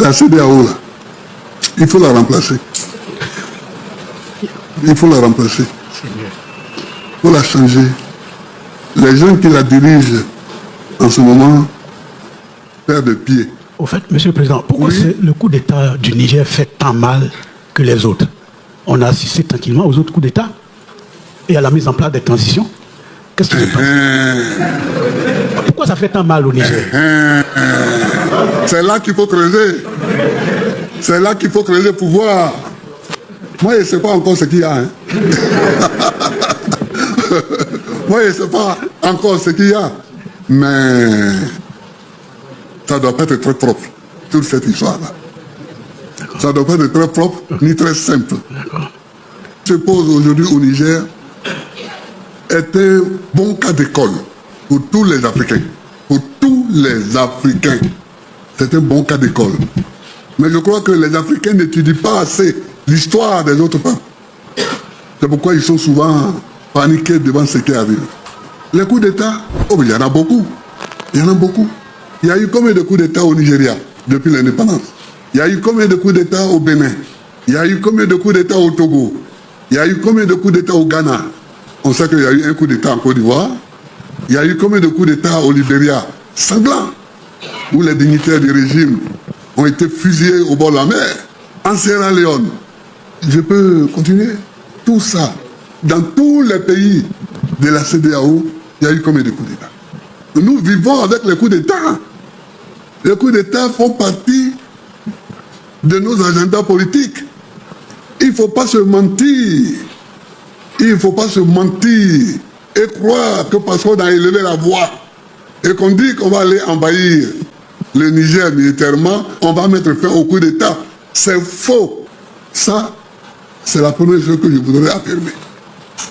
La CEDEAO, là, il faut la remplacer. Il faut la remplacer. Il faut la changer. Les gens qui la dirigent en ce moment perdent de pied. Au fait, Monsieur le Président, pourquoi le coup d'État du Niger fait tant mal que les autres? On a assisté tranquillement aux autres coups d'État et à la mise en place des transitions. Qu'est-ce que tu penses? Pourquoi ça fait tant mal au Niger? C'est là qu'il faut creuser. C'est là qu'il faut creuser pour voir. Moi, je ne sais pas encore ce qu'il y a. Hein. Moi, je ne sais pas encore ce qu'il y a. Mais ça ne doit pas être très propre, toute cette histoire-là. Ça ne doit pas être très propre, ni très simple. Ce qui se pose aujourd'hui au Niger est un bon cas d'école pour tous les Africains. Pour tous les Africains. C'est un bon cas d'école. Mais je crois que les Africains n'étudient pas assez l'histoire des autres peuples. C'est pourquoi ils sont souvent paniqués devant ce qui arrive. Les coups d'État, oh, il y en a beaucoup. Il y en a beaucoup. Il y a eu combien de coups d'État au Nigeria depuis l'indépendance? Il y a eu combien de coups d'État au Bénin? Il y a eu combien de coups d'État au Togo? Il y a eu combien de coups d'État au Ghana? On sait qu'il y a eu un coup d'État en Côte d'Ivoire. Il y a eu combien de coups d'État au Libéria? Sanglants, où les dignitaires du régime ont été fusillés au bord de la mer. En Sierra Leone, je peux continuer. Tout ça, dans tous les pays de la CEDEAO, il y a eu combien de coups d'État? Nous vivons avec les coups d'État. Les coups d'État font partie de nos agendas politiques. Il ne faut pas se mentir. Il ne faut pas se mentir et croire que parce qu'on a élevé la voix et qu'on dit qu'on va aller envahir le Niger militairement, on va mettre fin au coup d'État. C'est faux. Ça, c'est la première chose que je voudrais affirmer.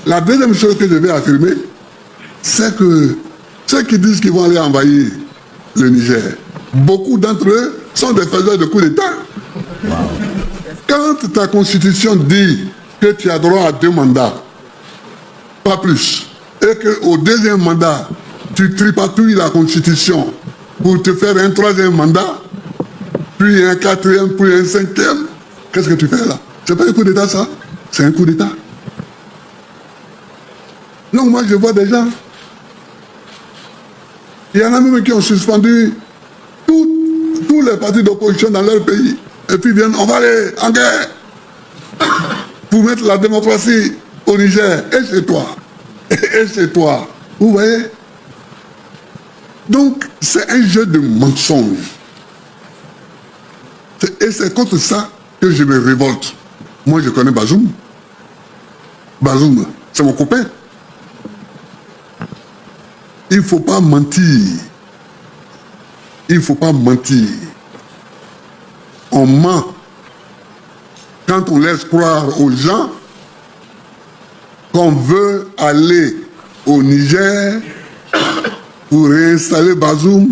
La deuxième chose que je vais affirmer, c'est que ceux qui disent qu'ils vont aller envahir le Niger, beaucoup d'entre eux sont des faiseurs de coups d'État. Quand ta constitution dit que tu as droit à 2 mandats, pas plus, et qu'au deuxième mandat, tu tripatouilles la constitution pour te faire un 3e mandat, puis un 4e, puis un 5e, qu'est-ce que tu fais là? C'est pas un coup d'État ça? C'est un coup d'État. Donc moi je vois des gens, il y en a même qui ont suspendu tous les partis d'opposition dans leur pays, et puis viennent, on va aller en guerre pour mettre la démocratie au Niger, et chez toi, et chez toi, vous voyez? Donc c'est un jeu de mensonges. Et c'est contre ça que je me révolte. Moi je connais Bazoum. Bazoum, c'est mon copain. Il ne faut pas mentir. Il ne faut pas mentir. On ment quand on laisse croire aux gens qu'on veut aller au Niger pour réinstaller Bazoum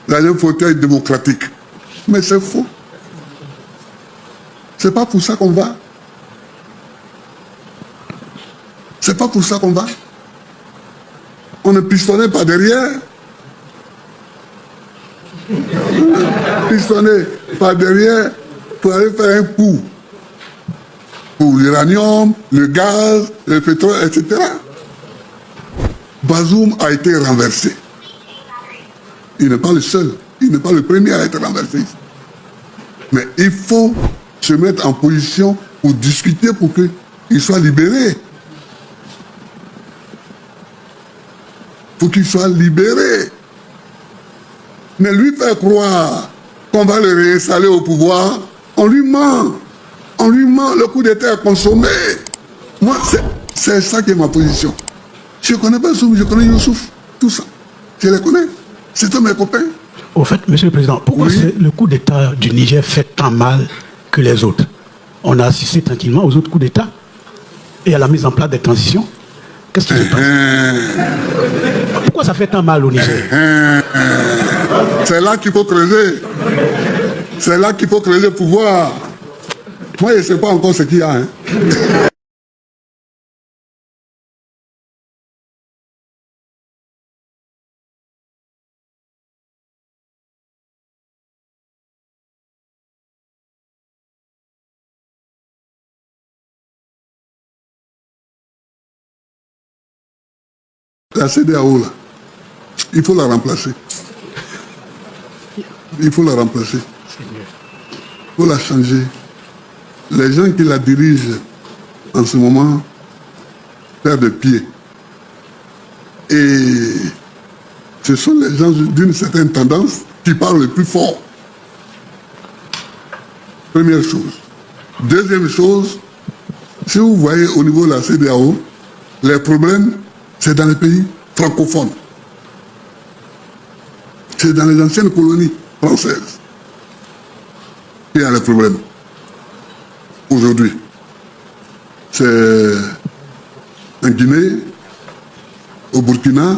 dans un fauteuil démocratique. Mais c'est faux. C'est pas pour ça qu'on va. C'est pas pour ça qu'on va. On est pistonné par derrière. Pistonné par derrière pour aller faire un coup pour l'uranium, le gaz, le pétrole, etc. Bazoum a été renversé. Il n'est pas le seul. Il n'est pas le premier à être renversé. Mais il faut se mettre en position pour discuter pour qu'il soit libéré. Pour qu'il soit libéré. Mais lui faire croire qu'on va le réinstaller au pouvoir, on lui ment. On lui ment, le coup d'État est consommé. Moi, c'est ça qui est ma position. Je ne connais pas Soum, je connais Youssouf, tout ça. Je les connais. C'est tous mes copains. Au fait, Monsieur le Président, pourquoi le coup d'État du Niger fait tant mal que les autres? On a assisté tranquillement aux autres coups d'État et à la mise en place des transitions. Qu'est-ce que tu penses? Pourquoi ça fait tant mal au Niger? C'est là qu'il faut creuser. C'est là qu'il faut creuser pour voir. Moi, je ne sais pas encore ce qu'il y a. Hein. La CEDEAO, là, il faut la remplacer. Il faut la remplacer. Il faut la changer. Les gens qui la dirigent en ce moment perdent de pied. Et ce sont les gens d'une certaine tendance qui parlent le plus fort. Première chose. Deuxième chose, si vous voyez au niveau de la CEDEAO, les problèmes, c'est dans les pays francophones. C'est dans les anciennes colonies françaises qu'il y a les problèmes. Aujourd'hui, c'est en Guinée, au Burkina,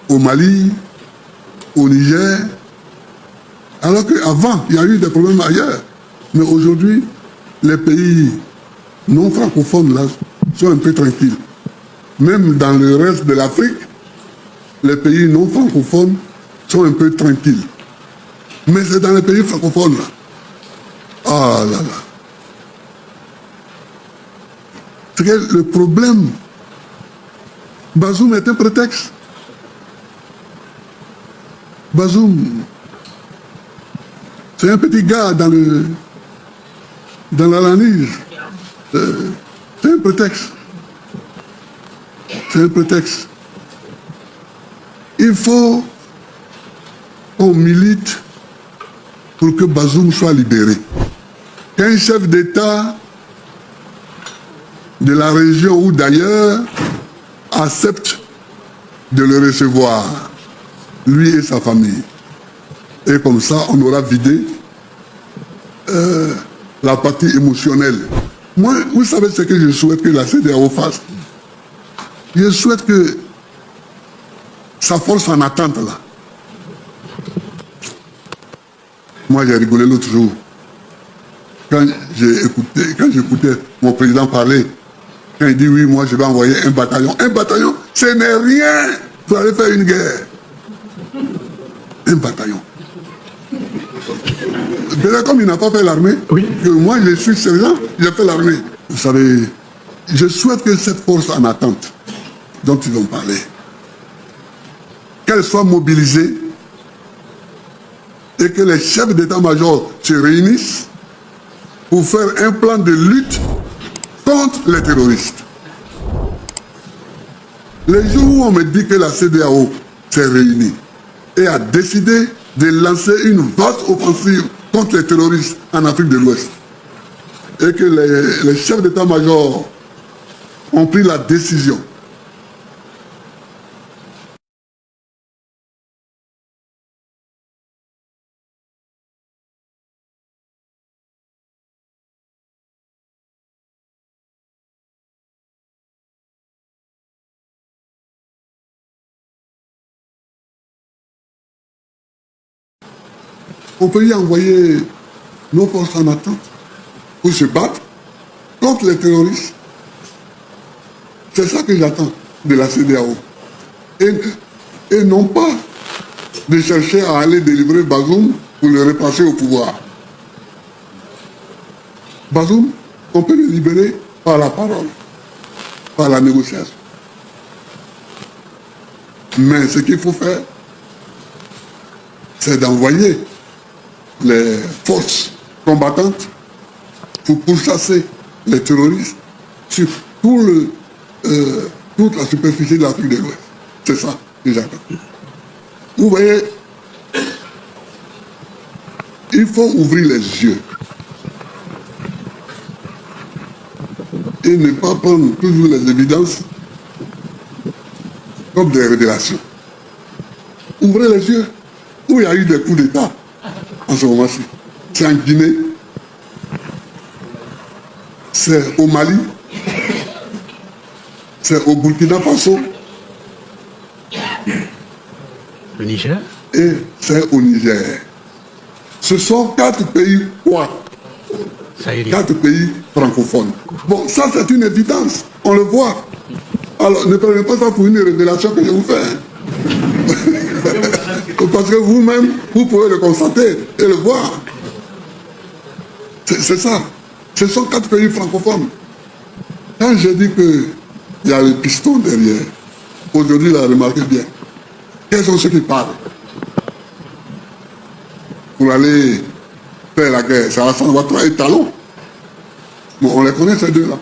au Mali, au Niger, alors qu'avant, il y a eu des problèmes ailleurs. Mais aujourd'hui, les pays non francophones là, sont un peu tranquilles. Même dans le reste de l'Afrique, les pays non francophones sont un peu tranquilles. Mais c'est dans les pays francophones là. Ah là là. C'est que le problème, Bazoum est un prétexte. Bazoum, c'est un petit gars dans la lanise. C'est un prétexte. C'est un prétexte. Il faut qu'on milite pour que Bazoum soit libéré. Qu'un chef d'État de la région ou d'ailleurs accepte de le recevoir, lui et sa famille. Et comme ça, on aura vidé la partie émotionnelle. Moi, vous savez ce que je souhaite que la CEDEAO fasse? Je souhaite que sa force en attente là. Moi, j'ai rigolé l'autre jour. Quand j'écoutais mon président parler, quand il dit oui, moi je vais envoyer un bataillon. Un bataillon, ce n'est rien pour aller faire une guerre. Un bataillon. Peut-être comme il n'a pas fait l'armée, oui. Que moi je suis sergent, j'ai fait l'armée. Vous savez, je souhaite que cette force en attente dont ils ont parlé, qu'elle soit mobilisée et que les chefs d'état-major se réunissent pour faire un plan de lutte contre les terroristes. Les jours où on me dit que la CEDEAO s'est réunie et a décidé de lancer une vaste offensive contre les terroristes en Afrique de l'Ouest, et que les chefs d'état-major ont pris la décision on peut y envoyer nos forces en attente pour se battre contre les terroristes. C'est ça que j'attends de la CEDEAO. Et non pas de chercher à aller délivrer Bazoum pour le repasser au pouvoir. Bazoum, on peut le libérer par la parole, par la négociation. Mais ce qu'il faut faire, c'est d'envoyer les forces combattantes pour pourchasser les terroristes sur toute la superficie de l'Afrique de l'Ouest. C'est ça que j'attends. Vous voyez, il faut ouvrir les yeux et ne pas prendre toujours les évidences comme des révélations. Ouvrez les yeux. Où il y a eu des coups d'État en ce moment-ci. C'est en Guinée, c'est au Mali, c'est au Burkina Faso. Le Niger. Et c'est au Niger. Ce sont 4 pays quoi? 4 pays francophones. Bon, ça c'est une évidence, on le voit. Alors ne prenez pas ça pour une révélation que je vous fais. Parce que vous-même, vous pouvez le constater et le voir. C'est ça. Ce sont 4 pays francophones. Quand je dis qu'il y a le piston derrière, aujourd'hui, là, remarquez bien. Quels sont ceux qui parlent pour aller faire la guerre? Ça va être talon. Bon, on les connaît, ces deux-là.